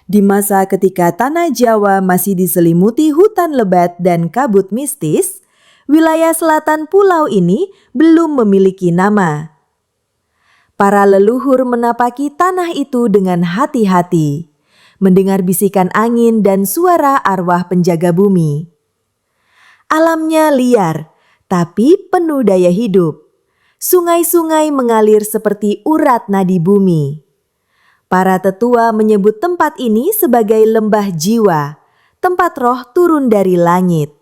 Di masa ketika tanah Jawa masih diselimuti hutan lebat dan kabut mistis, wilayah selatan pulau ini belum memiliki nama. Para leluhur menapaki tanah itu dengan hati-hati, mendengar bisikan angin dan suara arwah penjaga bumi. Alamnya liar, tapi penuh daya hidup. Sungai-sungai mengalir seperti urat nadi bumi. Para tetua menyebut tempat ini sebagai lembah jiwa, tempat roh turun dari langit.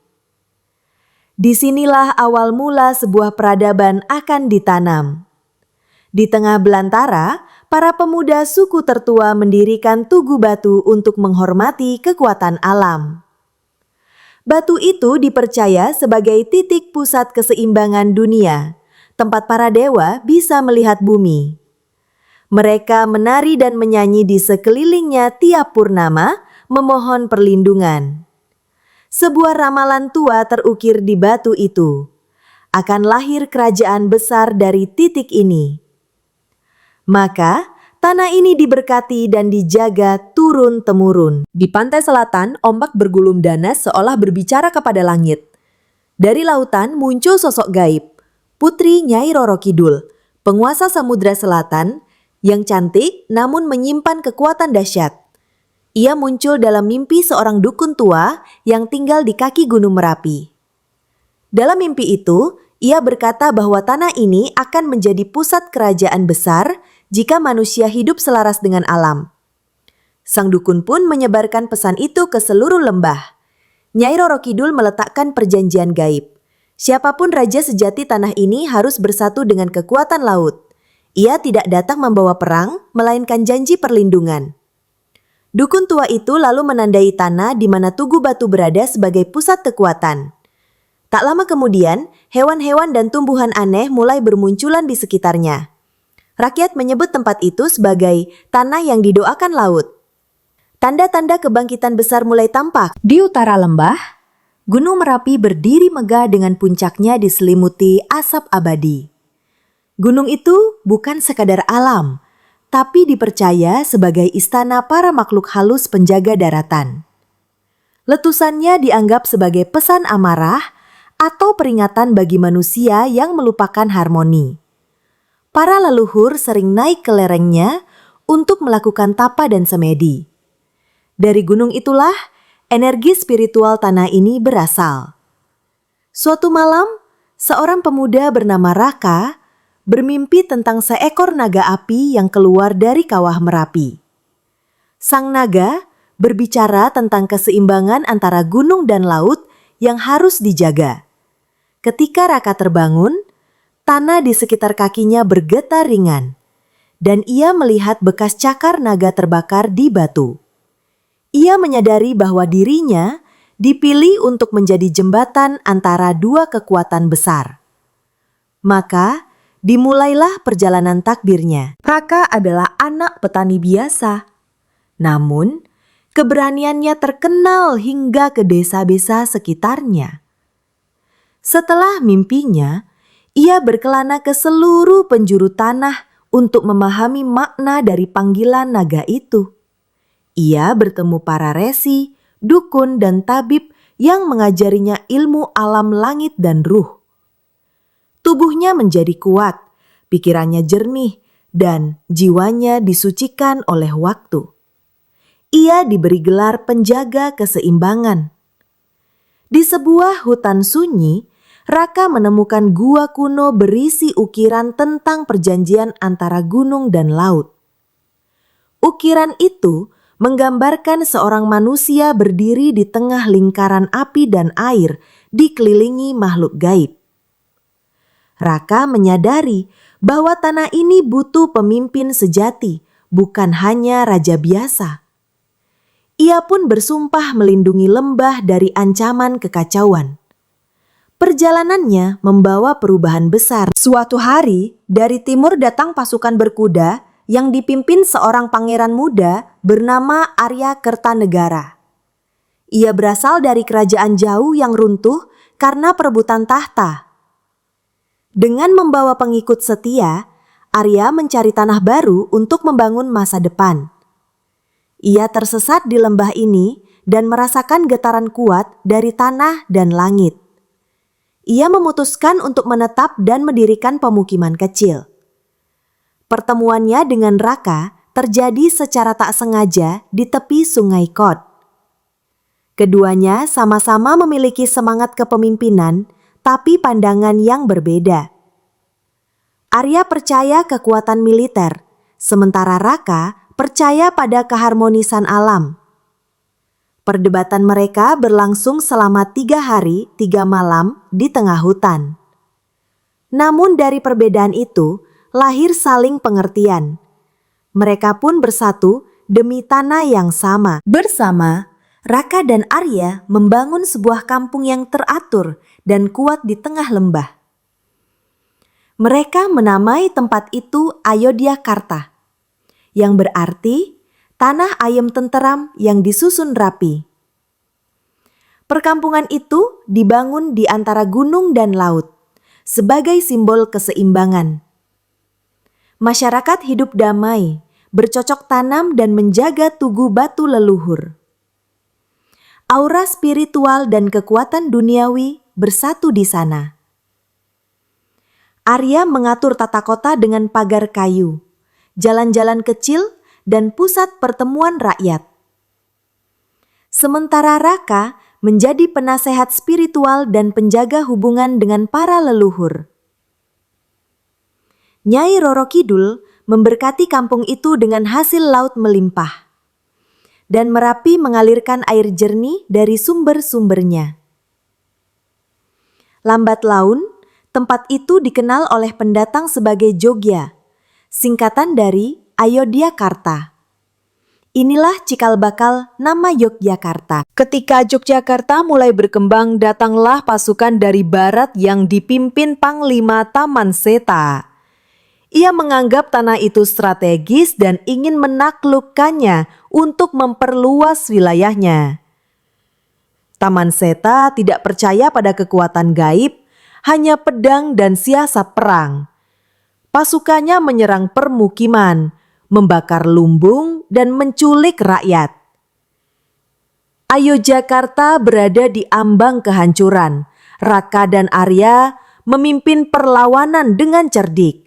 Disinilah awal mula sebuah peradaban akan ditanam. Di tengah belantara, para pemuda suku tertua mendirikan tugu batu untuk menghormati kekuatan alam. Batu itu dipercaya sebagai titik pusat keseimbangan dunia, tempat para dewa bisa melihat bumi. Mereka menari dan menyanyi di sekelilingnya tiap purnama, memohon perlindungan. Sebuah ramalan tua terukir di batu itu. Akan lahir kerajaan besar dari titik ini. Maka, tanah ini diberkati dan dijaga turun-temurun. Di pantai selatan, ombak bergulung danas seolah berbicara kepada langit. Dari lautan muncul sosok gaib, Putri Nyai Roro Kidul, penguasa Samudra Selatan, yang cantik namun menyimpan kekuatan dahsyat. Ia muncul dalam mimpi seorang dukun tua yang tinggal di kaki Gunung Merapi. Dalam mimpi itu, ia berkata bahwa tanah ini akan menjadi pusat kerajaan besar jika manusia hidup selaras dengan alam. Sang dukun pun menyebarkan pesan itu ke seluruh lembah. Nyai Roro Kidul meletakkan perjanjian gaib. Siapapun raja sejati tanah ini harus bersatu dengan kekuatan laut. Ia tidak datang membawa perang, melainkan janji perlindungan. Dukun tua itu lalu menandai tanah di mana Tugu Batu berada sebagai pusat kekuatan. Tak lama kemudian, hewan-hewan dan tumbuhan aneh mulai bermunculan di sekitarnya. Rakyat menyebut tempat itu sebagai tanah yang didoakan laut. Tanda-tanda kebangkitan besar mulai tampak. Di utara lembah, Gunung Merapi berdiri megah dengan puncaknya diselimuti asap abadi. Gunung itu bukan sekadar alam, tapi dipercaya sebagai istana para makhluk halus penjaga daratan. Letusannya dianggap sebagai pesan amarah atau peringatan bagi manusia yang melupakan harmoni. Para leluhur sering naik ke lerengnya untuk melakukan tapa dan semedi. Dari gunung itulah energi spiritual tanah ini berasal. Suatu malam, seorang pemuda bernama Raka bermimpi tentang seekor naga api yang keluar dari kawah Merapi. Sang naga berbicara tentang keseimbangan antara gunung dan laut yang harus dijaga. Ketika Raka terbangun, tanah di sekitar kakinya bergetar ringan, dan ia melihat bekas cakar naga terbakar di batu. Ia menyadari bahwa dirinya dipilih untuk menjadi jembatan antara dua kekuatan besar. Maka, dimulailah perjalanan takdirnya. Raka adalah anak petani biasa. Namun, keberaniannya terkenal hingga ke desa-desa sekitarnya. Setelah mimpinya, ia berkelana ke seluruh penjuru tanah untuk memahami makna dari panggilan naga itu. Ia bertemu para resi, dukun, dan tabib yang mengajarinya ilmu alam langit dan ruh. Tubuhnya menjadi kuat, pikirannya jernih, dan jiwanya disucikan oleh waktu. Ia diberi gelar penjaga keseimbangan. Di sebuah hutan sunyi, Raka menemukan gua kuno berisi ukiran tentang perjanjian antara gunung dan laut. Ukiran itu menggambarkan seorang manusia berdiri di tengah lingkaran api dan air dikelilingi makhluk gaib. Raka menyadari bahwa tanah ini butuh pemimpin sejati, bukan hanya raja biasa. Ia pun bersumpah melindungi lembah dari ancaman kekacauan. Perjalanannya membawa perubahan besar. Suatu hari, dari timur datang pasukan berkuda yang dipimpin seorang pangeran muda bernama Arya Kertanegara. Ia berasal dari kerajaan jauh yang runtuh karena perebutan tahta. Dengan membawa pengikut setia, Arya mencari tanah baru untuk membangun masa depan. Ia tersesat di lembah ini dan merasakan getaran kuat dari tanah dan langit. Ia memutuskan untuk menetap dan mendirikan pemukiman kecil. Pertemuannya dengan Raka terjadi secara tak sengaja di tepi Sungai Kod. Keduanya sama-sama memiliki semangat kepemimpinan, tapi pandangan yang berbeda. Arya percaya kekuatan militer, sementara Raka percaya pada keharmonisan alam. Perdebatan mereka berlangsung selama 3 hari 3 malam di tengah hutan. Namun dari perbedaan itu lahir saling pengertian. Mereka pun bersatu demi tanah yang sama. Bersama, Raka dan Arya membangun sebuah kampung yang teratur dan kuat di tengah lembah. Mereka menamai tempat itu Ayodhyakarta, yang berarti tanah ayam tenteram yang disusun rapi. Perkampungan itu dibangun di antara gunung dan laut sebagai simbol keseimbangan. Masyarakat hidup damai, bercocok tanam dan menjaga tugu batu leluhur. Aura spiritual dan kekuatan duniawi bersatu di sana. Arya mengatur tata kota dengan pagar kayu, jalan-jalan kecil, dan pusat pertemuan rakyat. Sementara Raka menjadi penasehat spiritual dan penjaga hubungan dengan para leluhur. Nyai Roro Kidul memberkati kampung itu dengan hasil laut melimpah, dan Merapi mengalirkan air jernih dari sumber-sumbernya. Lambat laun, tempat itu dikenal oleh pendatang sebagai Jogya, singkatan dari Ayodhyakarta. Inilah cikal bakal nama Yogyakarta. Ketika Yogyakarta mulai berkembang, datanglah pasukan dari barat yang dipimpin Panglima Taman Seta. Ia menganggap tanah itu strategis dan ingin menaklukkannya untuk memperluas wilayahnya. Taman Seta tidak percaya pada kekuatan gaib, hanya pedang dan siasat perang. Pasukannya menyerang permukiman, membakar lumbung, dan menculik rakyat. Ayodhyakarta berada di ambang kehancuran. Raka dan Arya memimpin perlawanan dengan cerdik.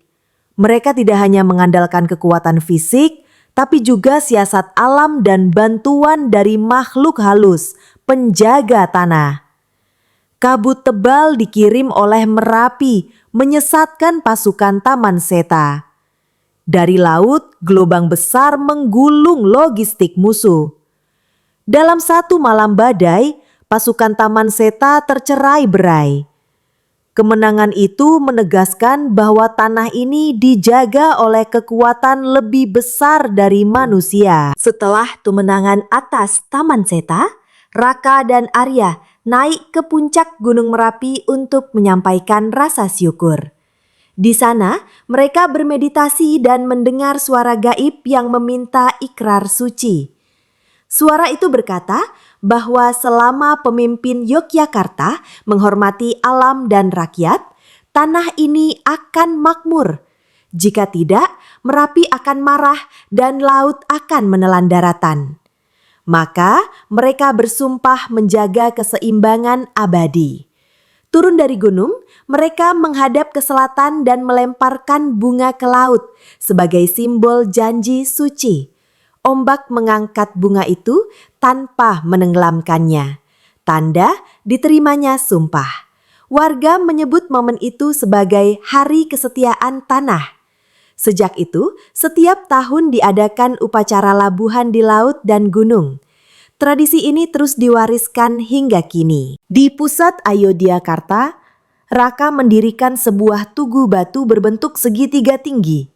Mereka tidak hanya mengandalkan kekuatan fisik, tapi juga siasat alam dan bantuan dari makhluk halus, penjaga tanah. Kabut tebal dikirim oleh Merapi menyesatkan pasukan Taman Seta. Dari laut, gelombang besar menggulung logistik musuh. Dalam satu malam badai, pasukan Taman Seta tercerai-berai. Kemenangan itu menegaskan bahwa tanah ini dijaga oleh kekuatan lebih besar dari manusia. Setelah kemenangan atas Taman Seta, Raka dan Arya naik ke puncak Gunung Merapi untuk menyampaikan rasa syukur. Di sana, mereka bermeditasi dan mendengar suara gaib yang meminta ikrar suci. Suara itu berkata bahwa selama pemimpin Yogyakarta menghormati alam dan rakyat, tanah ini akan makmur. Jika tidak, Merapi akan marah dan laut akan menelan daratan. Maka mereka bersumpah menjaga keseimbangan abadi. Turun dari gunung, mereka menghadap ke selatan dan melemparkan bunga ke laut sebagai simbol janji suci. Ombak mengangkat bunga itu tanpa menenggelamkannya. Tanda diterimanya sumpah. Warga menyebut momen itu sebagai Hari Kesetiaan Tanah. Sejak itu, setiap tahun diadakan upacara labuhan di laut dan gunung. Tradisi ini terus diwariskan hingga kini. Di pusat Ayodhyakarta, Raka mendirikan sebuah tugu batu berbentuk segitiga tinggi.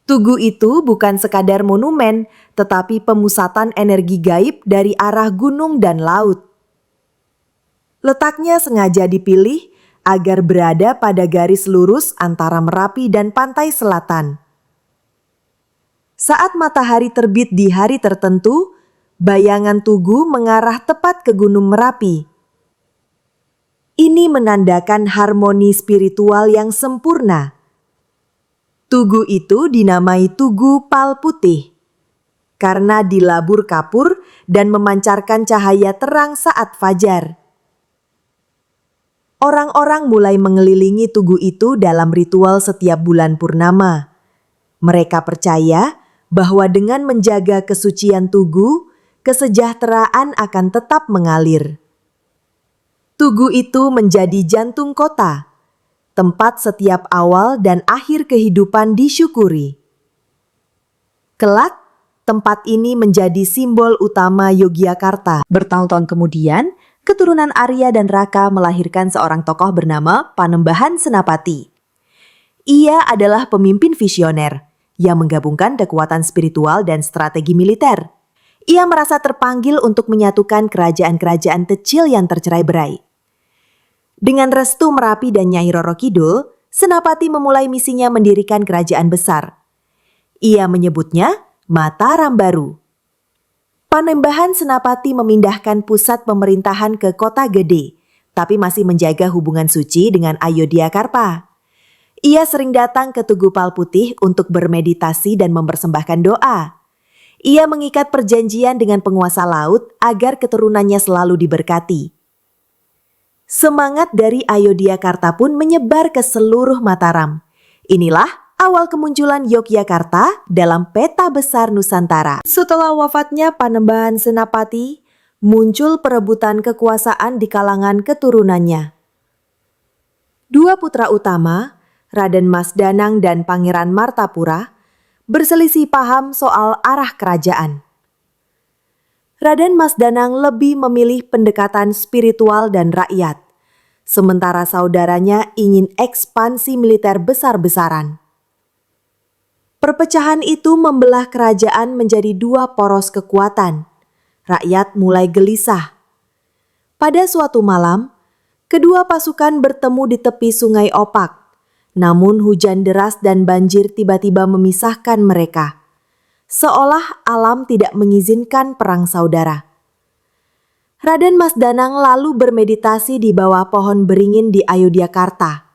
Tugu itu bukan sekadar monumen, tetapi pemusatan energi gaib dari arah gunung dan laut. Letaknya sengaja dipilih agar berada pada garis lurus antara Merapi dan pantai selatan. Saat matahari terbit di hari tertentu, bayangan tugu mengarah tepat ke Gunung Merapi. Ini menandakan harmoni spiritual yang sempurna. Tugu itu dinamai Tugu Pal Putih. karena dilabur kapur dan memancarkan cahaya terang saat fajar. Orang-orang mulai mengelilingi tugu itu dalam ritual setiap bulan purnama. Mereka percaya bahwa dengan menjaga kesucian tugu, kesejahteraan akan tetap mengalir. Tugu itu menjadi jantung kota, tempat setiap awal dan akhir kehidupan disyukuri. Kelak, tempat ini menjadi simbol utama Yogyakarta. Bertahun-tahun kemudian, keturunan Arya dan Raka melahirkan seorang tokoh bernama Panembahan Senapati. Ia adalah pemimpin visioner yang menggabungkan kekuatan spiritual dan strategi militer. Ia merasa terpanggil untuk menyatukan kerajaan-kerajaan kecil yang tercerai-berai. Dengan restu Merapi dan Nyai Roro Kidul, Senapati memulai misinya mendirikan kerajaan besar. Ia menyebutnya Mataram Baru. Panembahan Senapati memindahkan pusat pemerintahan ke kota gede, tapi masih menjaga hubungan suci dengan Ayodhyakarta. Ia sering datang ke Tugu Palputih untuk bermeditasi dan mempersembahkan doa. Ia mengikat perjanjian dengan penguasa laut agar keturunannya selalu diberkati. Semangat dari Ayodhyakarta pun menyebar ke seluruh Mataram. Inilah awal kemunculan Yogyakarta dalam peta besar Nusantara. Setelah wafatnya Panembahan Senapati, muncul perebutan kekuasaan di kalangan keturunannya. Dua putra utama, Raden Mas Danang dan Pangeran Martapura, berselisih paham soal arah kerajaan. Raden Mas Danang lebih memilih pendekatan spiritual dan rakyat, sementara saudaranya ingin ekspansi militer besar-besaran. Perpecahan itu membelah kerajaan menjadi dua poros kekuatan. Rakyat mulai gelisah. Pada suatu malam, kedua pasukan bertemu di tepi Sungai Opak. Namun hujan deras dan banjir tiba-tiba memisahkan mereka. Seolah alam tidak mengizinkan perang saudara. Raden Mas Danang lalu bermeditasi di bawah pohon beringin di Ayodhyakarta.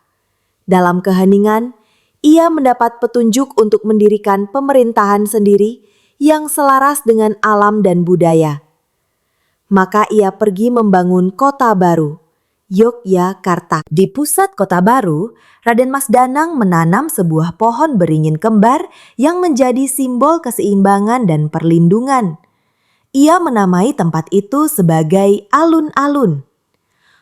Dalam keheningan, ia mendapat petunjuk untuk mendirikan pemerintahan sendiri yang selaras dengan alam dan budaya. Maka ia pergi membangun kota baru, Yogyakarta. Di pusat kota baru, Raden Mas Danang menanam sebuah pohon beringin kembar yang menjadi simbol keseimbangan dan perlindungan. Ia menamai tempat itu sebagai alun-alun,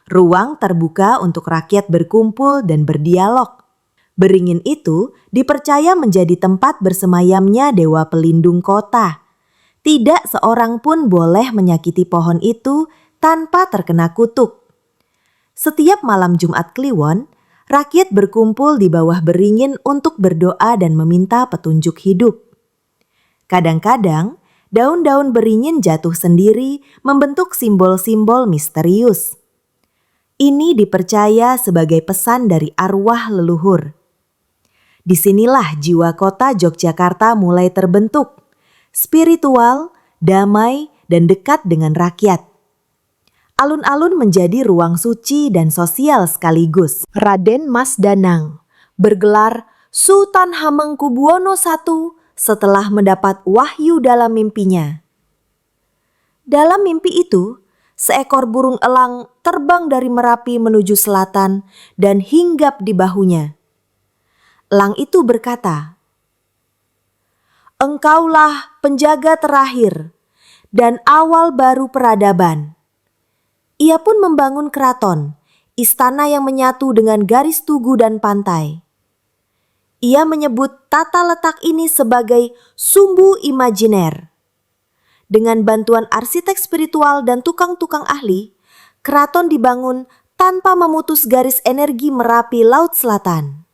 ruang terbuka untuk rakyat berkumpul dan berdialog. Beringin itu dipercaya menjadi tempat bersemayamnya dewa pelindung kota. Tidak seorang pun boleh menyakiti pohon itu tanpa terkena kutuk. Setiap malam Jumat Kliwon, rakyat berkumpul di bawah beringin untuk berdoa dan meminta petunjuk hidup. Kadang-kadang, daun-daun beringin jatuh sendiri membentuk simbol-simbol misterius. Ini dipercaya sebagai pesan dari arwah leluhur. Disinilah jiwa kota Yogyakarta mulai terbentuk, spiritual, damai, dan dekat dengan rakyat. Alun-alun menjadi ruang suci dan sosial sekaligus. Raden Mas Danang bergelar Sultan Hamengkubuwono I setelah mendapat wahyu dalam mimpinya. Dalam mimpi itu, seekor burung elang terbang dari Merapi menuju selatan dan hinggap di bahunya. Elang itu berkata, "Engkaulah penjaga terakhir dan awal baru peradaban." Ia pun membangun keraton, istana yang menyatu dengan garis tugu dan pantai. Ia menyebut tata letak ini sebagai sumbu imajiner. Dengan bantuan arsitek spiritual dan tukang-tukang ahli, keraton dibangun tanpa memutus garis energi Merapi Laut Selatan.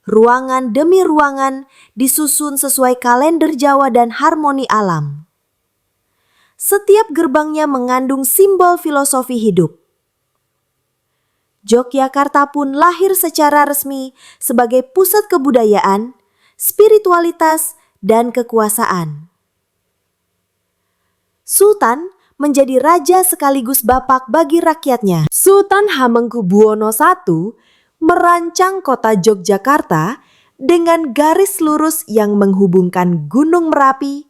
Ruangan demi ruangan disusun sesuai kalender Jawa dan harmoni alam. Setiap gerbangnya mengandung simbol filosofi hidup. Yogyakarta pun lahir secara resmi sebagai pusat kebudayaan, spiritualitas, dan kekuasaan. Sultan menjadi raja sekaligus bapak bagi rakyatnya. Sultan Hamengkubuwono I merancang kota Yogyakarta dengan garis lurus yang menghubungkan Gunung Merapi,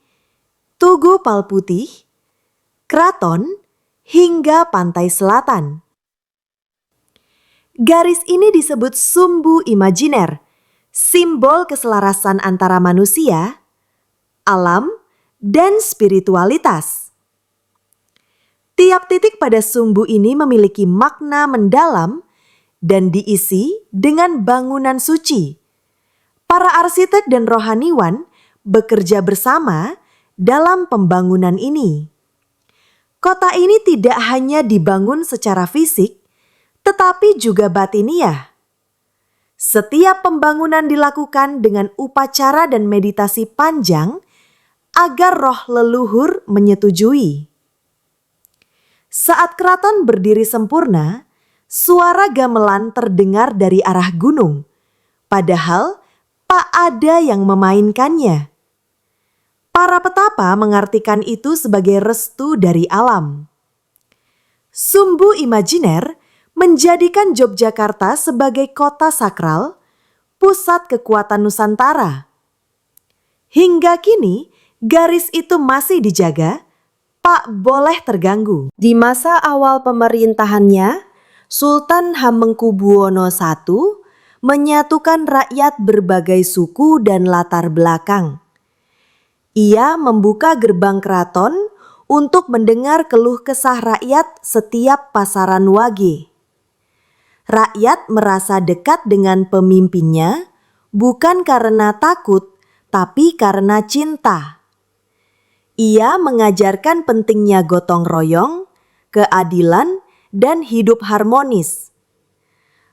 Tugu Palputih, Keraton, hingga pantai selatan. Garis ini disebut sumbu imajiner, simbol keselarasan antara manusia, alam, dan spiritualitas. Tiap titik pada sumbu ini memiliki makna mendalam dan diisi dengan bangunan suci. Para arsitek dan rohaniwan bekerja bersama dalam pembangunan ini. Kota ini tidak hanya dibangun secara fisik, tetapi juga batiniah. Setiap pembangunan dilakukan dengan upacara dan meditasi panjang agar roh leluhur menyetujui. Saat keraton berdiri sempurna, suara gamelan terdengar dari arah gunung, padahal tak ada yang memainkannya. Para petapa mengartikan itu sebagai restu dari alam. Sumbu imajiner menjadikan Yogyakarta sebagai kota sakral, pusat kekuatan Nusantara. Hingga kini, garis itu masih dijaga, tak boleh terganggu. Di masa awal pemerintahannya, Sultan Hamengkubuwono I menyatukan rakyat berbagai suku dan latar belakang. Ia membuka gerbang keraton untuk mendengar keluh kesah rakyat setiap pasaran wage. Rakyat merasa dekat dengan pemimpinnya bukan karena takut, tapi karena cinta. Ia mengajarkan pentingnya gotong royong, keadilan, dan hidup harmonis.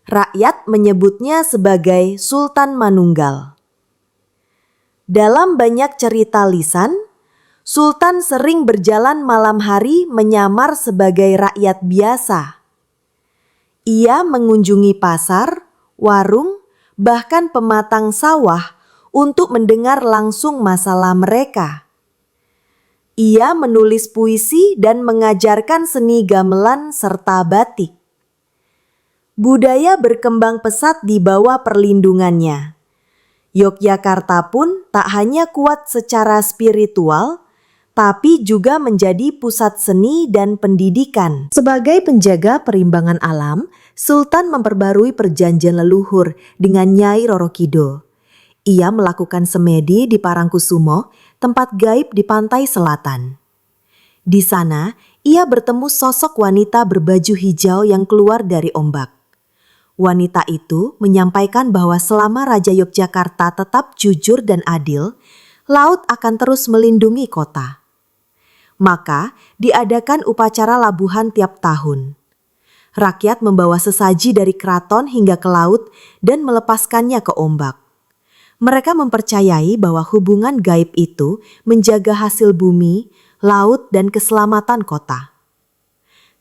Rakyat menyebutnya sebagai Sultan Manunggal. Dalam banyak cerita lisan, Sultan sering berjalan malam hari menyamar sebagai rakyat biasa. Ia mengunjungi pasar, warung, bahkan pematang sawah untuk mendengar langsung masalah mereka. Ia menulis puisi dan mengajarkan seni gamelan serta batik. Budaya berkembang pesat di bawah perlindungannya. Yogyakarta pun tak hanya kuat secara spiritual, tapi juga menjadi pusat seni dan pendidikan. Sebagai penjaga perimbangan alam, Sultan memperbarui perjanjian leluhur dengan Nyai Roro Kidul. Ia melakukan semedi di Parangkusumo, tempat gaib di pantai selatan. Di sana, ia bertemu sosok wanita berbaju hijau yang keluar dari ombak. Wanita itu menyampaikan bahwa selama Raja Yogyakarta tetap jujur dan adil, laut akan terus melindungi kota. Maka diadakan upacara labuhan tiap tahun. Rakyat membawa sesaji dari keraton hingga ke laut dan melepaskannya ke ombak. Mereka mempercayai bahwa hubungan gaib itu menjaga hasil bumi, laut, dan keselamatan kota.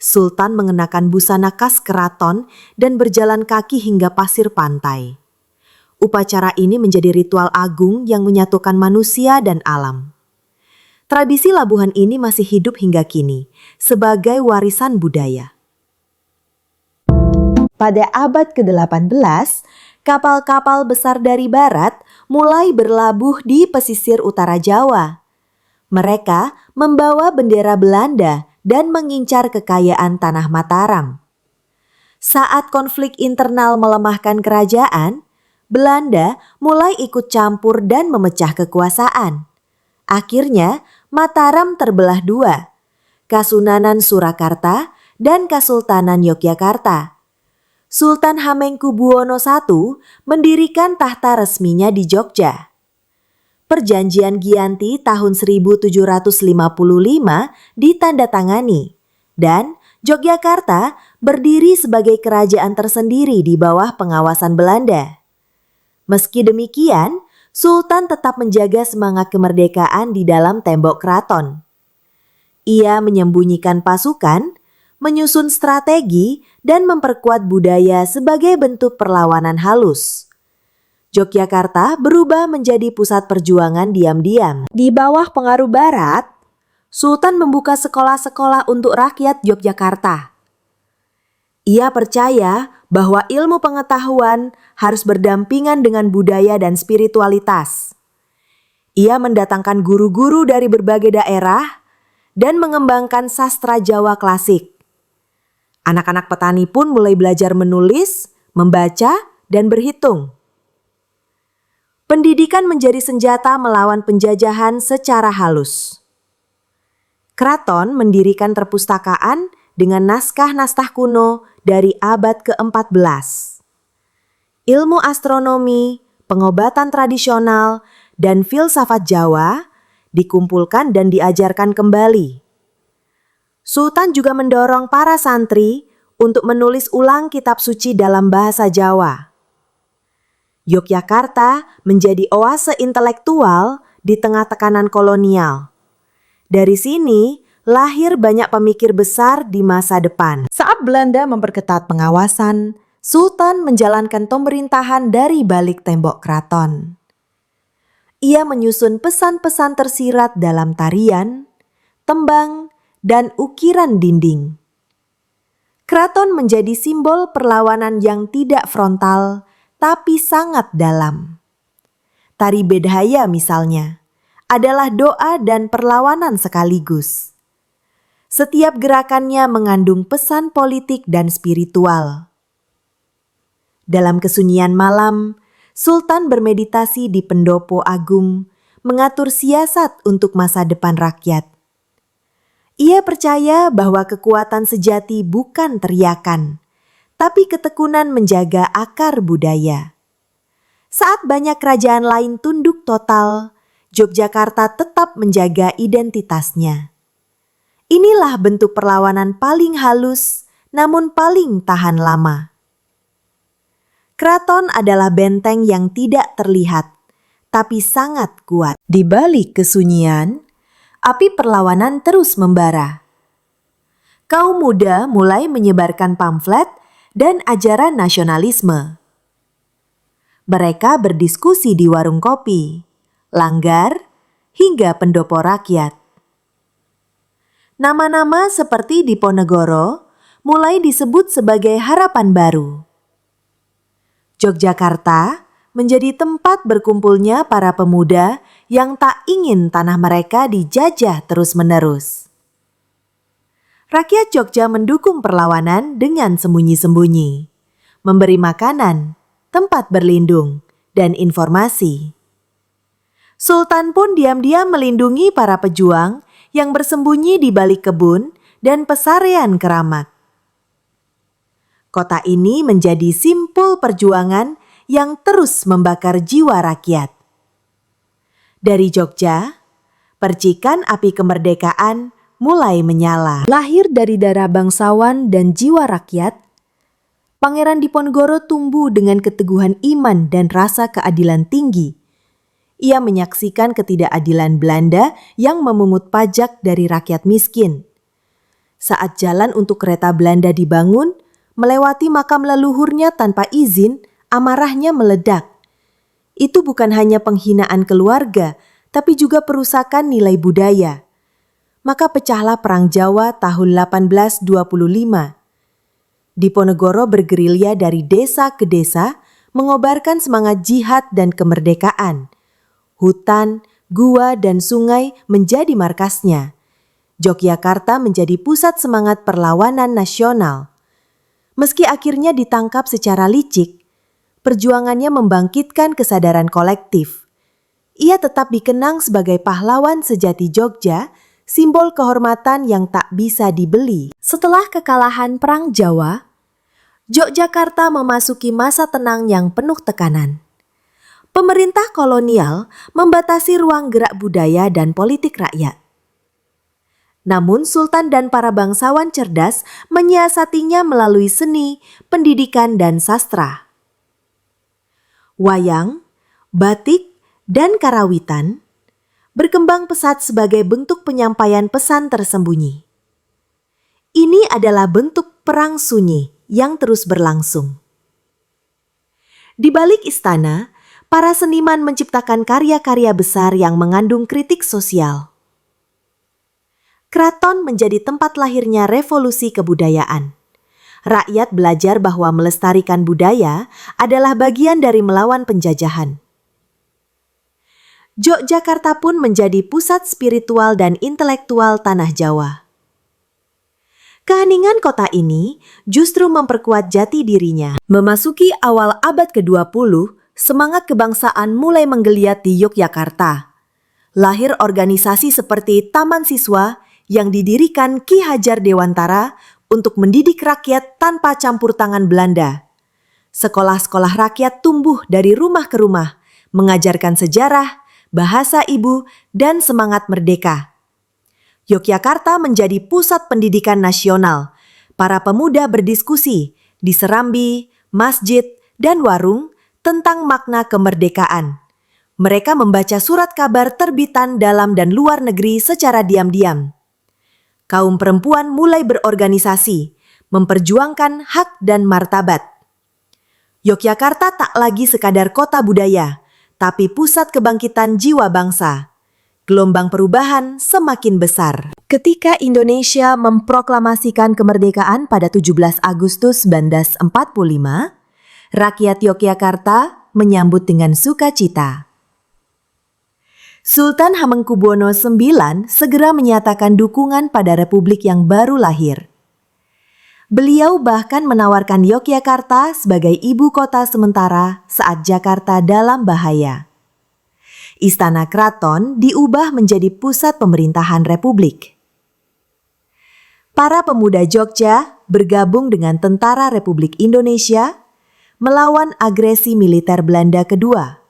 Sultan mengenakan busana khas keraton dan berjalan kaki hingga pasir pantai. Upacara ini menjadi ritual agung yang menyatukan manusia dan alam. Tradisi labuhan ini masih hidup hingga kini sebagai warisan budaya. Pada abad ke-18, kapal-kapal besar dari barat mulai berlabuh di pesisir utara Jawa. Mereka membawa bendera Belanda dan mengincar kekayaan tanah Mataram. Saat konflik internal melemahkan kerajaan, Belanda mulai ikut campur dan memecah kekuasaan. Akhirnya, Mataram terbelah dua, Kasunanan Surakarta dan Kesultanan Yogyakarta. Sultan Hamengkubuwono I mendirikan tahta resminya di Jogja. Perjanjian Giyanti tahun 1755 ditandatangani dan Yogyakarta berdiri sebagai kerajaan tersendiri di bawah pengawasan Belanda. Meski demikian, Sultan tetap menjaga semangat kemerdekaan di dalam tembok keraton. Ia menyembunyikan pasukan, menyusun strategi, dan memperkuat budaya sebagai bentuk perlawanan halus. Yogyakarta berubah menjadi pusat perjuangan diam-diam. Di bawah pengaruh Barat, Sultan membuka sekolah-sekolah untuk rakyat Yogyakarta. Ia percaya bahwa ilmu pengetahuan harus berdampingan dengan budaya dan spiritualitas. Ia mendatangkan guru-guru dari berbagai daerah dan mengembangkan sastra Jawa klasik. Anak-anak petani pun mulai belajar menulis, membaca, dan berhitung. Pendidikan menjadi senjata melawan penjajahan secara halus. Keraton mendirikan perpustakaan dengan naskah-naskah kuno dari abad ke-14. Ilmu astronomi, pengobatan tradisional, dan filsafat Jawa dikumpulkan dan diajarkan kembali. Sultan juga mendorong para santri untuk menulis ulang kitab suci dalam bahasa Jawa. Yogyakarta menjadi oase intelektual di tengah tekanan kolonial. Dari sini lahir banyak pemikir besar di masa depan. Saat Belanda memperketat pengawasan, Sultan menjalankan pemerintahan dari balik tembok keraton. Ia menyusun pesan-pesan tersirat dalam tarian, tembang, dan ukiran dinding. Keraton menjadi simbol perlawanan yang tidak frontal, tapi sangat dalam. Tari Bedhaya misalnya adalah doa dan perlawanan sekaligus. Setiap gerakannya mengandung pesan politik dan spiritual. Dalam kesunyian malam, Sultan bermeditasi di pendopo agung, mengatur siasat untuk masa depan rakyat. Ia percaya bahwa kekuatan sejati bukan teriakan, tapi ketekunan menjaga akar budaya. Saat banyak kerajaan lain tunduk total, Yogyakarta tetap menjaga identitasnya. Inilah bentuk perlawanan paling halus, namun paling tahan lama. Keraton adalah benteng yang tidak terlihat, tapi sangat kuat. Di balik kesunyian, api perlawanan terus membara. Kaum muda mulai menyebarkan pamflet dan ajaran nasionalisme. Mereka berdiskusi di warung kopi, langgar, hingga pendopo rakyat. Nama-nama seperti Diponegoro mulai disebut sebagai harapan baru. Yogyakarta menjadi tempat berkumpulnya para pemuda yang tak ingin tanah mereka dijajah terus-menerus. Rakyat Jogja mendukung perlawanan dengan sembunyi-sembunyi, memberi makanan, tempat berlindung, dan informasi. Sultan pun diam-diam melindungi para pejuang yang bersembunyi di balik kebun dan pesarean keramat. Kota ini menjadi simpul perjuangan yang terus membakar jiwa rakyat. Dari Jogja, percikan api kemerdekaan mulai menyala. Lahir dari darah bangsawan dan jiwa rakyat, Pangeran Diponegoro tumbuh dengan keteguhan iman dan rasa keadilan tinggi. Ia menyaksikan ketidakadilan Belanda yang memungut pajak dari rakyat miskin. Saat jalan untuk kereta Belanda dibangun, melewati makam leluhurnya tanpa izin, amarahnya meledak. Itu bukan hanya penghinaan keluarga, tapi juga perusakan nilai budaya. Maka pecahlah Perang Jawa tahun 1825. Diponegoro bergerilya dari desa ke desa, mengobarkan semangat jihad dan kemerdekaan. Hutan, gua, dan sungai menjadi markasnya. Yogyakarta menjadi pusat semangat perlawanan nasional. Meski akhirnya ditangkap secara licik, perjuangannya membangkitkan kesadaran kolektif. Ia tetap dikenang sebagai pahlawan sejati Jogja, simbol kehormatan yang tak bisa dibeli. Setelah kekalahan Perang Jawa, Yogyakarta memasuki masa tenang yang penuh tekanan. Pemerintah kolonial membatasi ruang gerak budaya dan politik rakyat. Namun Sultan dan para bangsawan cerdas menyiasatinya melalui seni, pendidikan, dan sastra. Wayang, batik, dan karawitan berkembang pesat sebagai bentuk penyampaian pesan tersembunyi. Ini adalah bentuk perang sunyi yang terus berlangsung. Di balik istana, para seniman menciptakan karya-karya besar yang mengandung kritik sosial. Keraton menjadi tempat lahirnya revolusi kebudayaan. rakyat belajar bahwa melestarikan budaya adalah bagian dari melawan penjajahan. Yogyakarta pun menjadi pusat spiritual dan intelektual tanah Jawa. Keheningan kota ini justru memperkuat jati dirinya. Memasuki awal abad ke-20, semangat kebangsaan mulai menggeliat di Yogyakarta. Lahir organisasi seperti Taman Siswa yang didirikan Ki Hajar Dewantara untuk mendidik rakyat tanpa campur tangan Belanda. Sekolah-sekolah rakyat tumbuh dari rumah ke rumah, mengajarkan sejarah, bahasa ibu, dan semangat merdeka. Yogyakarta menjadi pusat pendidikan nasional. Para pemuda berdiskusi di serambi, masjid, dan warung tentang makna kemerdekaan. Mereka membaca surat kabar terbitan dalam dan luar negeri secara diam-diam. Kaum perempuan mulai berorganisasi, memperjuangkan hak dan martabat. Yogyakarta tak lagi sekadar kota budaya, tapi pusat kebangkitan jiwa bangsa. Gelombang perubahan semakin besar. Ketika Indonesia memproklamasikan kemerdekaan pada 17 Agustus 1945, rakyat Yogyakarta menyambut dengan sukacita. Sultan Hamengkubuwono IX segera menyatakan dukungan pada republik yang baru lahir. Beliau bahkan menawarkan Yogyakarta sebagai ibu kota sementara saat Jakarta dalam bahaya. Istana Keraton diubah menjadi pusat pemerintahan republik. Para pemuda Jogja bergabung dengan Tentara Republik Indonesia melawan agresi militer Belanda kedua.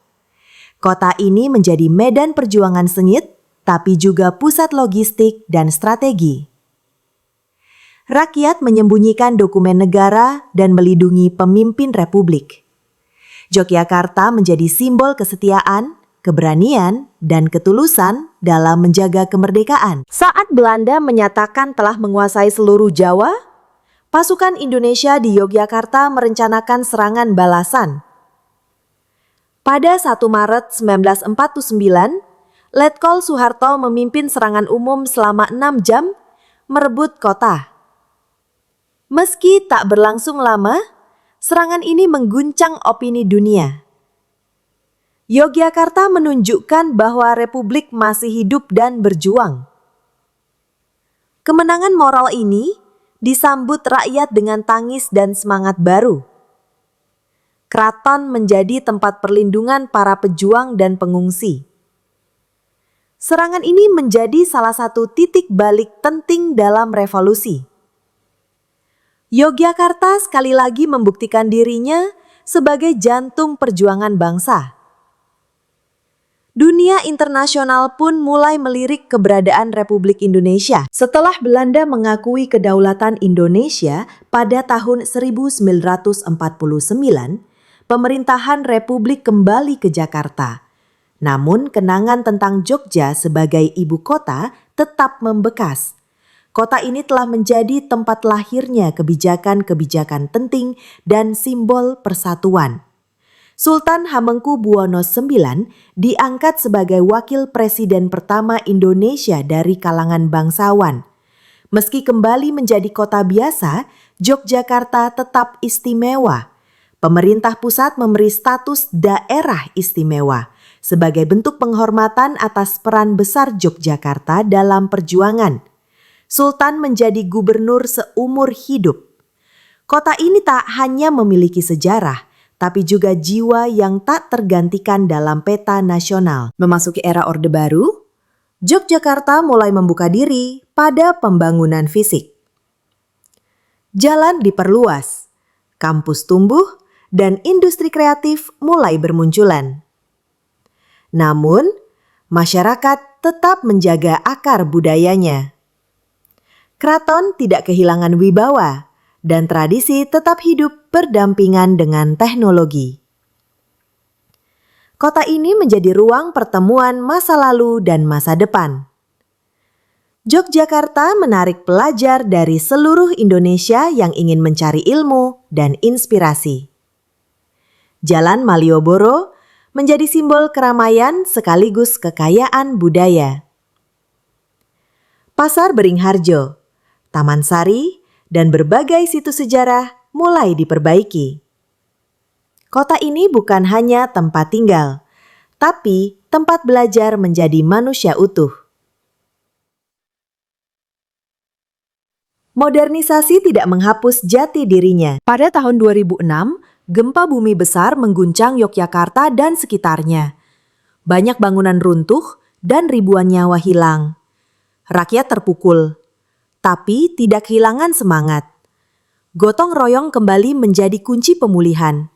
Kota ini menjadi medan perjuangan sengit, tapi juga pusat logistik dan strategi. Rakyat menyembunyikan dokumen negara dan melindungi pemimpin republik. Yogyakarta menjadi simbol kesetiaan, keberanian, dan ketulusan dalam menjaga kemerdekaan. Saat Belanda menyatakan telah menguasai seluruh Jawa, pasukan Indonesia di Yogyakarta merencanakan serangan balasan. Pada 1 Maret 1949, Letkol Soeharto memimpin serangan umum selama 6 jam merebut kota. Meski tak berlangsung lama, serangan ini mengguncang opini dunia. Yogyakarta menunjukkan bahwa republik masih hidup dan berjuang. Kemenangan moral ini disambut rakyat dengan tangis dan semangat baru. Keraton menjadi tempat perlindungan para pejuang dan pengungsi. Serangan ini menjadi salah satu titik balik penting dalam revolusi. Yogyakarta sekali lagi membuktikan dirinya sebagai jantung perjuangan bangsa. Dunia internasional pun mulai melirik keberadaan Republik Indonesia. Setelah Belanda mengakui kedaulatan Indonesia pada tahun 1949, pemerintahan Republik kembali ke Jakarta. Namun kenangan tentang Jogja sebagai ibu kota tetap membekas. Kota ini telah menjadi tempat lahirnya kebijakan-kebijakan penting dan simbol persatuan. Sultan Hamengkubuwono IX diangkat sebagai wakil presiden pertama Indonesia dari kalangan bangsawan. Meski kembali menjadi kota biasa, Yogyakarta tetap istimewa. Pemerintah pusat memberi status daerah istimewa sebagai bentuk penghormatan atas peran besar Yogyakarta dalam perjuangan. Sultan menjadi gubernur seumur hidup. Kota ini tak hanya memiliki sejarah, tapi juga jiwa yang tak tergantikan dalam peta nasional. Memasuki era Orde Baru, Yogyakarta mulai membuka diri pada pembangunan fisik. Jalan diperluas, kampus tumbuh, dan industri kreatif mulai bermunculan. Namun, masyarakat tetap menjaga akar budayanya. Keraton tidak kehilangan wibawa, dan tradisi tetap hidup berdampingan dengan teknologi. Kota ini menjadi ruang pertemuan masa lalu dan masa depan. Yogyakarta menarik pelajar dari seluruh Indonesia yang ingin mencari ilmu dan inspirasi. Jalan Malioboro menjadi simbol keramaian sekaligus kekayaan budaya. Pasar Beringharjo, Taman Sari, dan berbagai situs sejarah mulai diperbaiki. Kota ini bukan hanya tempat tinggal, tapi tempat belajar menjadi manusia utuh. Modernisasi tidak menghapus jati dirinya. Pada tahun 2006, gempa bumi besar mengguncang Yogyakarta dan sekitarnya. Banyak bangunan runtuh dan ribuan nyawa hilang. Rakyat terpukul, tapi tidak kehilangan semangat. Gotong royong kembali menjadi kunci pemulihan.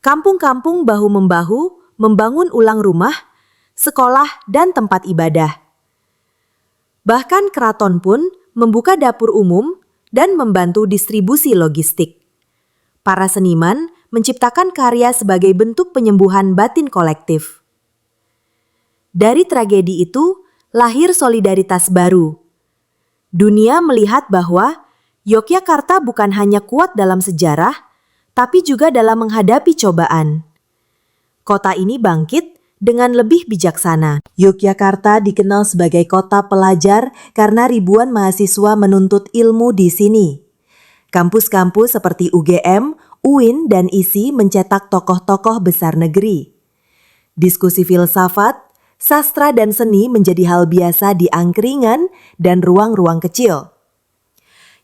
Kampung-kampung bahu-membahu membangun ulang rumah, sekolah, dan tempat ibadah. Bahkan keraton pun membuka dapur umum dan membantu distribusi logistik. Para seniman menciptakan karya sebagai bentuk penyembuhan batin kolektif. Dari tragedi itu lahir solidaritas baru. Dunia melihat bahwa Yogyakarta bukan hanya kuat dalam sejarah, tapi juga dalam menghadapi cobaan. Kota ini bangkit dengan lebih bijaksana. Yogyakarta dikenal sebagai kota pelajar karena ribuan mahasiswa menuntut ilmu di sini. Kampus-kampus seperti UGM, UIN, dan ISI mencetak tokoh-tokoh besar negeri. Diskusi filsafat, sastra, dan seni menjadi hal biasa di angkringan dan ruang-ruang kecil.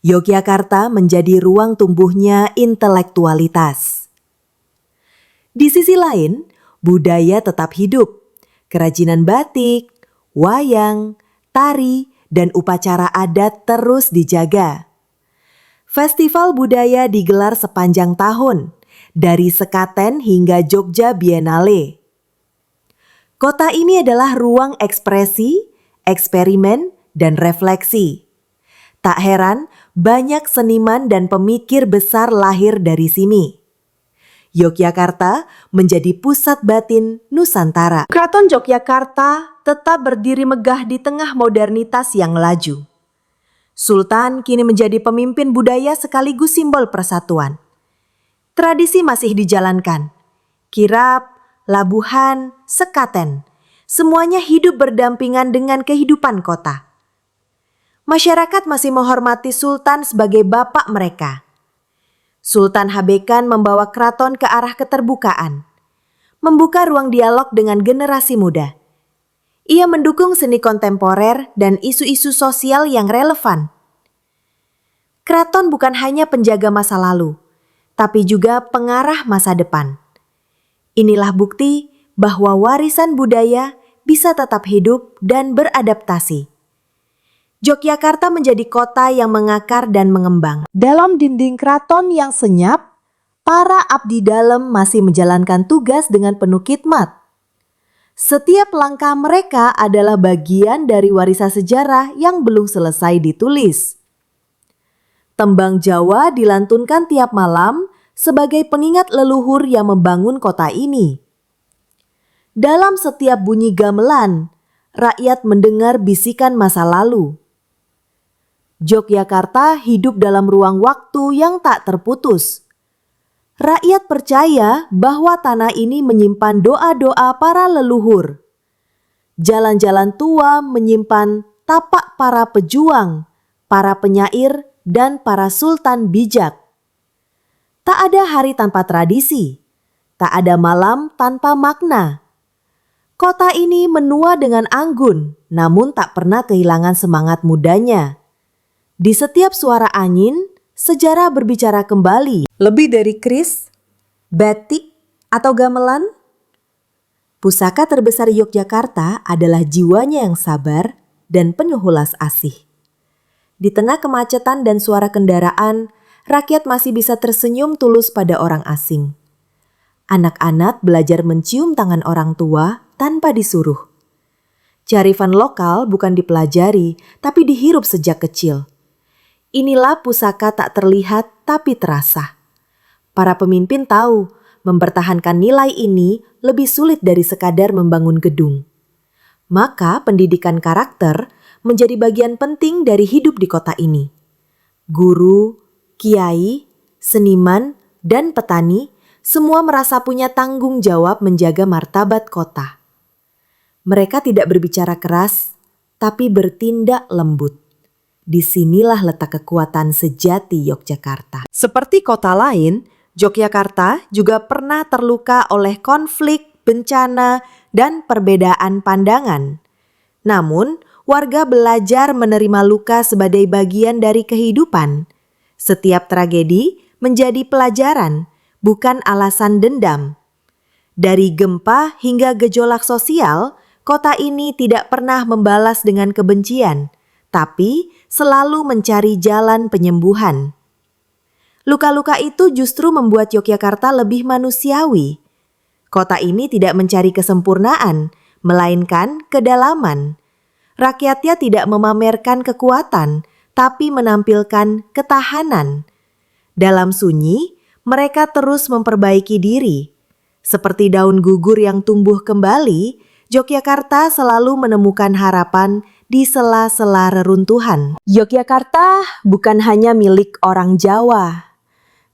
Yogyakarta menjadi ruang tumbuhnya intelektualitas. Di sisi lain, budaya tetap hidup. Kerajinan batik, wayang, tari, dan upacara adat terus dijaga. Festival budaya digelar sepanjang tahun, dari Sekaten hingga Jogja Biennale. Kota ini adalah ruang ekspresi, eksperimen, dan refleksi. Tak heran, banyak seniman dan pemikir besar lahir dari sini. Yogyakarta menjadi pusat batin Nusantara. Keraton Yogyakarta tetap berdiri megah di tengah modernitas yang laju. Sultan kini menjadi pemimpin budaya sekaligus simbol persatuan. Tradisi masih dijalankan. Kirap, labuhan, sekaten, semuanya hidup berdampingan dengan kehidupan kota. Masyarakat masih menghormati Sultan sebagai bapak mereka. Sultan Habekan membawa keraton ke arah keterbukaan, membuka ruang dialog dengan generasi muda. Ia mendukung seni kontemporer dan isu-isu sosial yang relevan. Keraton bukan hanya penjaga masa lalu, tapi juga pengarah masa depan. Inilah bukti bahwa warisan budaya bisa tetap hidup dan beradaptasi. Yogyakarta menjadi kota yang mengakar dan mengembang. Dalam dinding keraton yang senyap, para abdi dalam masih menjalankan tugas dengan penuh khidmat. Setiap langkah mereka adalah bagian dari warisan sejarah yang belum selesai ditulis. Tembang Jawa dilantunkan tiap malam sebagai pengingat leluhur yang membangun kota ini. Dalam setiap bunyi gamelan, rakyat mendengar bisikan masa lalu. Yogyakarta hidup dalam ruang waktu yang tak terputus. Rakyat percaya bahwa tanah ini menyimpan doa-doa para leluhur. Jalan-jalan tua menyimpan tapak para pejuang, para penyair, dan para sultan bijak. Tak ada hari tanpa tradisi, tak ada malam tanpa makna. Kota ini menua dengan anggun, namun tak pernah kehilangan semangat mudanya. Di setiap suara angin, sejarah berbicara kembali. Lebih dari keris, batik, atau gamelan, pusaka terbesar Yogyakarta adalah jiwanya yang sabar dan penuh ulas asih. Di tengah kemacetan dan suara kendaraan, rakyat masih bisa tersenyum tulus pada orang asing. Anak-anak belajar mencium tangan orang tua tanpa disuruh. Kearifan lokal bukan dipelajari, tapi dihirup sejak kecil. Inilah pusaka tak terlihat tapi terasa. Para pemimpin tahu mempertahankan nilai ini lebih sulit dari sekadar membangun gedung. Maka pendidikan karakter menjadi bagian penting dari hidup di kota ini. Guru, kiai, seniman, dan petani semua merasa punya tanggung jawab menjaga martabat kota. Mereka tidak berbicara keras, tapi bertindak lembut. Disinilah letak kekuatan sejati Yogyakarta. Seperti kota lain, Yogyakarta juga pernah terluka oleh konflik, bencana, dan perbedaan pandangan. Namun, warga belajar menerima luka sebagai bagian dari kehidupan. Setiap tragedi menjadi pelajaran, bukan alasan dendam. Dari gempa hingga gejolak sosial, kota ini tidak pernah membalas dengan kebencian, tapi selalu mencari jalan penyembuhan. Luka-luka itu justru membuat Yogyakarta lebih manusiawi. Kota ini tidak mencari kesempurnaan, melainkan kedalaman. Rakyatnya tidak memamerkan kekuatan, tapi menampilkan ketahanan. Dalam sunyi, mereka terus memperbaiki diri. Seperti daun gugur yang tumbuh kembali, Yogyakarta selalu menemukan harapan di sela-sela reruntuhan. Yogyakarta bukan hanya milik orang Jawa,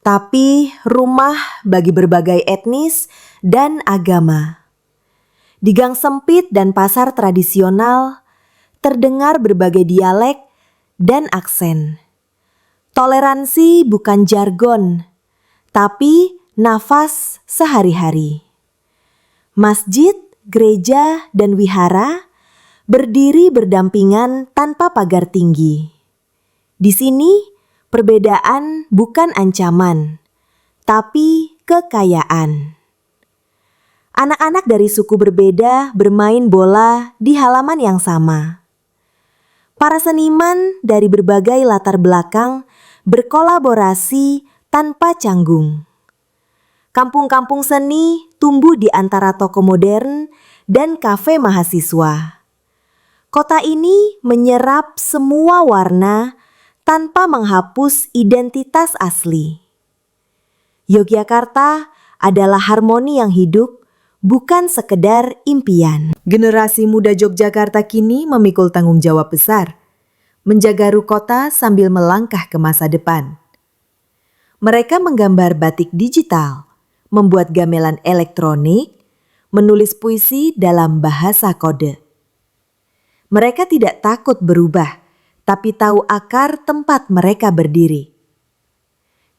tapi rumah bagi berbagai etnis dan agama. Di gang sempit dan pasar tradisional, terdengar berbagai dialek dan aksen. Toleransi bukan jargon, tapi nafas sehari-hari. Masjid, gereja, dan wihara berdiri berdampingan tanpa pagar tinggi. Di sini, perbedaan bukan ancaman, tapi kekayaan. Anak-anak dari suku berbeda bermain bola di halaman yang sama. Para seniman dari berbagai latar belakang berkolaborasi tanpa canggung. Kampung-kampung seni tumbuh di antara toko modern dan kafe mahasiswa. Kota ini menyerap semua warna tanpa menghapus identitas asli. Yogyakarta adalah harmoni yang hidup, bukan sekedar impian. Generasi muda Yogyakarta kini memikul tanggung jawab besar, menjaga kota sambil melangkah ke masa depan. Mereka menggambar batik digital, membuat gamelan elektronik, menulis puisi dalam bahasa kode. Mereka tidak takut berubah, tapi tahu akar tempat mereka berdiri.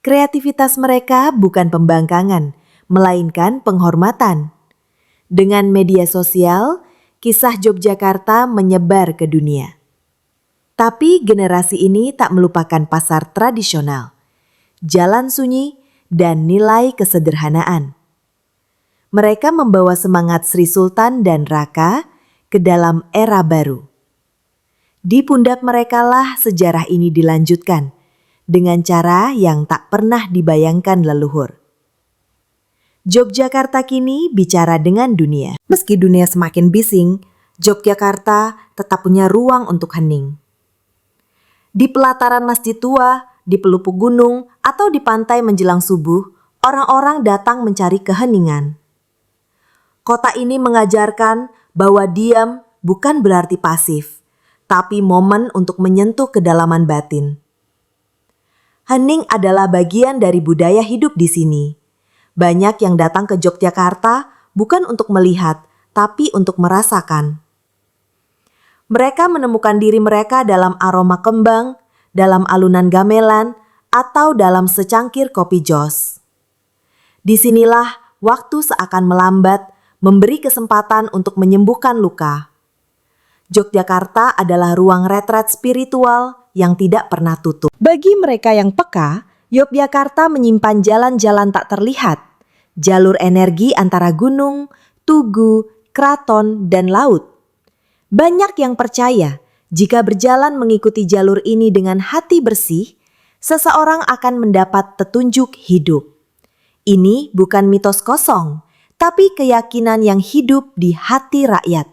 Kreativitas mereka bukan pembangkangan, melainkan penghormatan. Dengan media sosial, kisah Yogyakarta menyebar ke dunia. Tapi generasi ini tak melupakan pasar tradisional, jalan sunyi, dan nilai kesederhanaan. Mereka membawa semangat Sri Sultan dan Raka ke dalam era baru. Di pundak merekalah sejarah ini dilanjutkan dengan cara yang tak pernah dibayangkan leluhur. Yogyakarta kini bicara dengan dunia. Meski dunia semakin bising, Yogyakarta tetap punya ruang untuk hening. Di pelataran masjid tua, di pelupuk gunung, atau di pantai menjelang subuh, orang-orang datang mencari keheningan. Kota ini mengajarkan bahwa diam bukan berarti pasif, tapi momen untuk menyentuh kedalaman batin. Hening adalah bagian dari budaya hidup di sini. Banyak yang datang ke Yogyakarta bukan untuk melihat, tapi untuk merasakan. Mereka menemukan diri mereka dalam aroma kembang, dalam alunan gamelan, atau dalam secangkir kopi jos. Disinilah waktu seakan melambat, memberi kesempatan untuk menyembuhkan luka. Yogyakarta adalah ruang retret spiritual yang tidak pernah tutup. Bagi mereka yang peka, Yogyakarta menyimpan jalan-jalan tak terlihat, jalur energi antara gunung, tugu, keraton, dan laut. Banyak yang percaya jika berjalan mengikuti jalur ini dengan hati bersih, seseorang akan mendapat petunjuk hidup. Ini bukan mitos kosong, tapi keyakinan yang hidup di hati rakyat.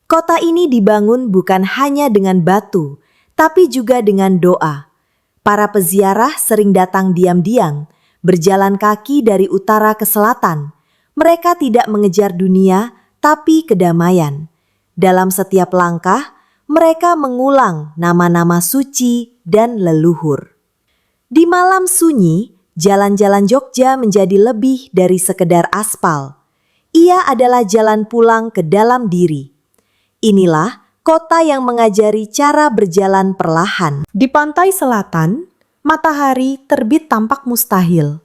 Kota ini dibangun bukan hanya dengan batu, tapi juga dengan doa. Para peziarah sering datang diam-diam, berjalan kaki dari utara ke selatan. Mereka tidak mengejar dunia, tapi kedamaian. Dalam setiap langkah, mereka mengulang nama-nama suci dan leluhur. Di malam sunyi, jalan-jalan Jogja menjadi lebih dari sekedar aspal. Ia adalah jalan pulang ke dalam diri. Inilah kota yang mengajari cara berjalan perlahan. Di pantai selatan, matahari terbit tampak mustahil.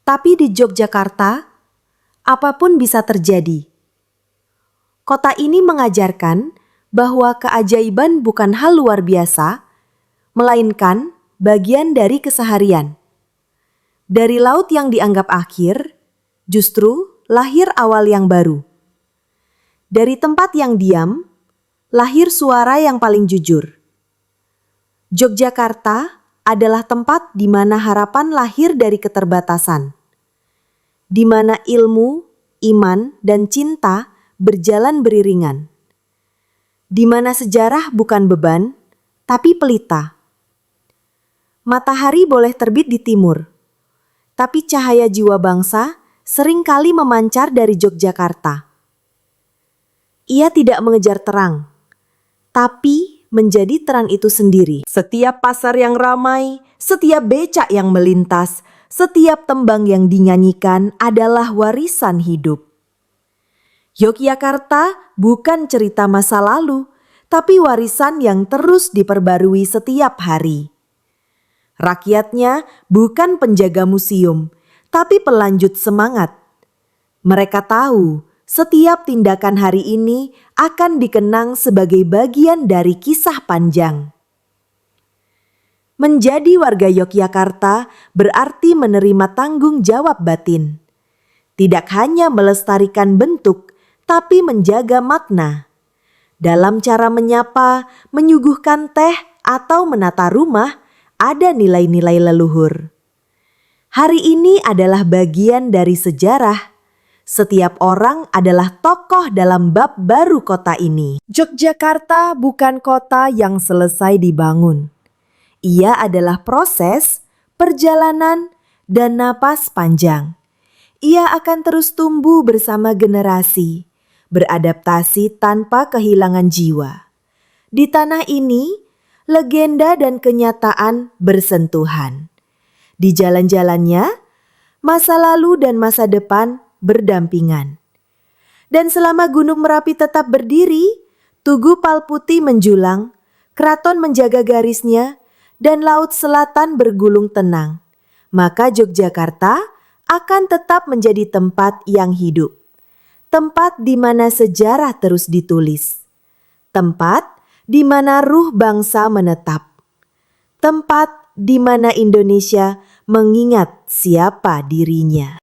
Tapi di Yogyakarta, apapun bisa terjadi. Kota ini mengajarkan bahwa keajaiban bukan hal luar biasa, melainkan bagian dari keseharian. Dari laut yang dianggap akhir, justru lahir awal yang baru. Dari tempat yang diam, lahir suara yang paling jujur. Yogyakarta adalah tempat di mana harapan lahir dari keterbatasan, di mana ilmu, iman, dan cinta berjalan beriringan, di mana sejarah bukan beban, tapi pelita. Matahari boleh terbit di timur, tapi cahaya jiwa bangsa seringkali memancar dari Yogyakarta. Ia tidak mengejar terang, tapi menjadi terang itu sendiri. Setiap pasar yang ramai, setiap becak yang melintas, setiap tembang yang dinyanyikan adalah warisan hidup. Yogyakarta bukan cerita masa lalu, tapi warisan yang terus diperbarui setiap hari. Rakyatnya bukan penjaga museum, tapi pelanjut semangat. Mereka tahu setiap tindakan hari ini akan dikenang sebagai bagian dari kisah panjang. Menjadi warga Yogyakarta berarti menerima tanggung jawab batin. Tidak hanya melestarikan bentuk, tapi menjaga makna. Dalam cara menyapa, menyuguhkan teh, atau menata rumah, ada nilai-nilai leluhur. Hari ini adalah bagian dari sejarah. Setiap orang adalah tokoh dalam bab baru kota ini. Yogyakarta bukan kota yang selesai dibangun. Ia adalah proses, perjalanan, dan napas panjang. Ia akan terus tumbuh bersama generasi, beradaptasi tanpa kehilangan jiwa. Di tanah ini, legenda dan kenyataan bersentuhan. Di jalan-jalannya, masa lalu dan masa depan berdampingan. Dan selama Gunung Merapi tetap berdiri, Tugu Palputi menjulang, keraton menjaga garisnya, dan Laut Selatan bergulung tenang, maka Yogyakarta akan tetap menjadi tempat yang hidup. Tempat di mana sejarah terus ditulis. Tempat di mana ruh bangsa menetap. Tempat di mana Indonesia mengingat siapa dirinya.